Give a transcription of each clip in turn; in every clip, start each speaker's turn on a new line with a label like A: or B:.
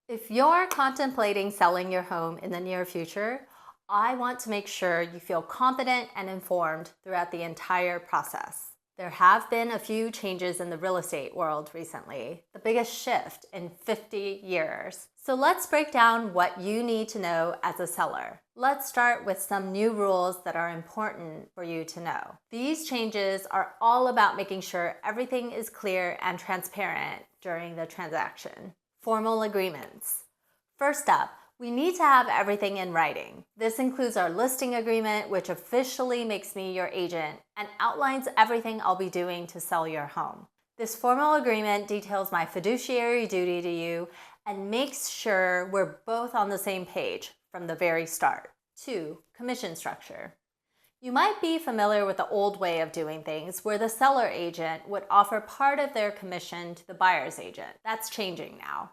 A: If you're contemplating selling your home in the near future, I want to make sure you feel confident and informed throughout the entire process. There have been a few changes in the real estate world recently, the biggest shift in 50 years. So let's break down what you need to know as a seller. Let's start with some new rules that are important for you to know. These changes are all about making sure everything is clear and transparent during the transaction. Formal agreements. First up, we need to have everything in writing. This includes our listing agreement, which officially makes me your agent and outlines everything I'll be doing to sell your home. This formal agreement details my fiduciary duty to you and makes sure we're both on the same page from the very start. 2. Commission structure. You might be familiar with the old way of doing things where the seller agent would offer part of their commission to the buyer's agent. That's changing now.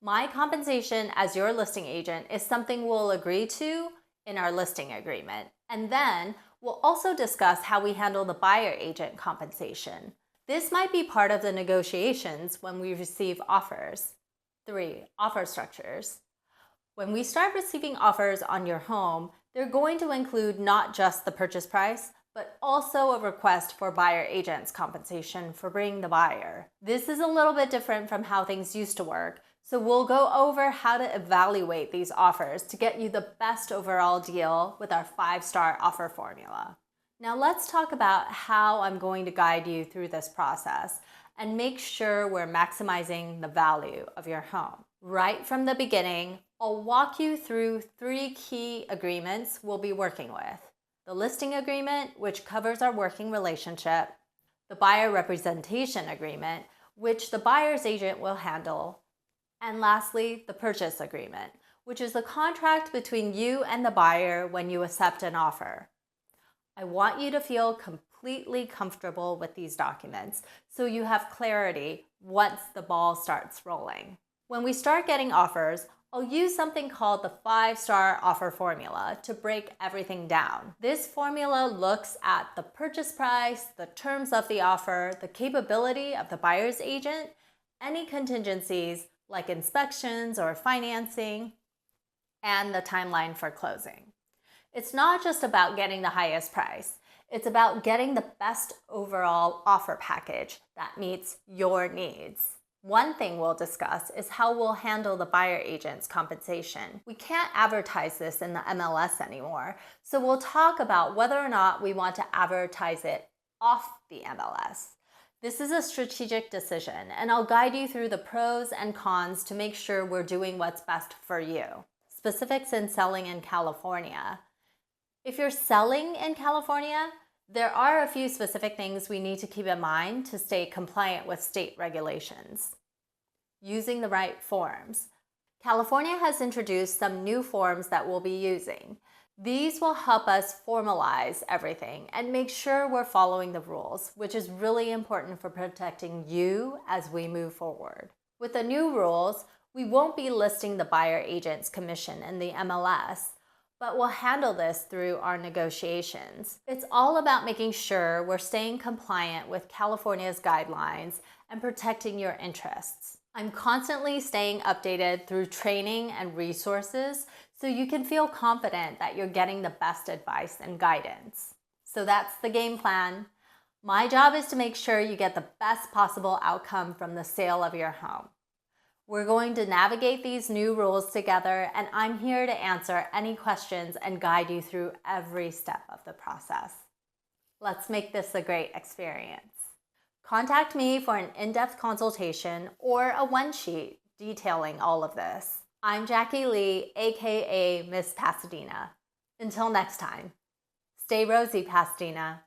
A: My compensation as your listing agent is something we'll agree to in our listing agreement. And then we'll also discuss how we handle the buyer agent compensation. This might be part of the negotiations when we receive offers. 3. Offer structures. When we start receiving offers on your home, they're going to include not just the purchase price, but also a request for buyer agent's compensation for bringing the buyer. This is a little bit different from how things used to work, so we'll go over how to evaluate these offers to get you the best overall deal with our 5-star offer formula. Now let's talk about how I'm going to guide you through this process and make sure we're maximizing the value of your home. Right from the beginning, I'll walk you through 3 key agreements we'll be working with. The listing agreement, which covers our working relationship, the buyer representation agreement, which the buyer's agent will handle, and lastly, the purchase agreement, which is the contract between you and the buyer when you accept an offer. I want you to feel completely comfortable with these documents so you have clarity once the ball starts rolling. When we start getting offers, I'll use something called the 5-star offer formula to break everything down. This formula looks at the purchase price, the terms of the offer, the capability of the buyer's agent, any contingencies like inspections or financing, and the timeline for closing. It's not just about getting the highest price. It's about getting the best overall offer package that meets your needs. One thing we'll discuss is how we'll handle the buyer agent's compensation. We can't advertise this in the MLS anymore, so we'll talk about whether or not we want to advertise it off the MLS. This is a strategic decision, and I'll guide you through the pros and cons to make sure we're doing what's best for you. Specifics in selling in California. If you're selling in California, there are a few specific things we need to keep in mind to stay compliant with state regulations. Using the right forms. California has introduced some new forms that we'll be using. These will help us formalize everything and make sure we're following the rules, which is really important for protecting you as we move forward. With the new rules, we won't be listing the buyer agent's commission in the MLS, but we'll handle this through our negotiations. It's all about making sure we're staying compliant with California's guidelines and protecting your interests. I'm constantly staying updated through training and resources so you can feel confident that you're getting the best advice and guidance. So that's the game plan. My job is to make sure you get the best possible outcome from the sale of your home. We're going to navigate these new rules together, and I'm here to answer any questions and guide you through every step of the process. Let's make this a great experience. Contact me for an in-depth consultation or a one-sheet detailing all of this. I'm Jackie Lee, aka Miss Pasadena. Until next time, stay rosy, Pasadena.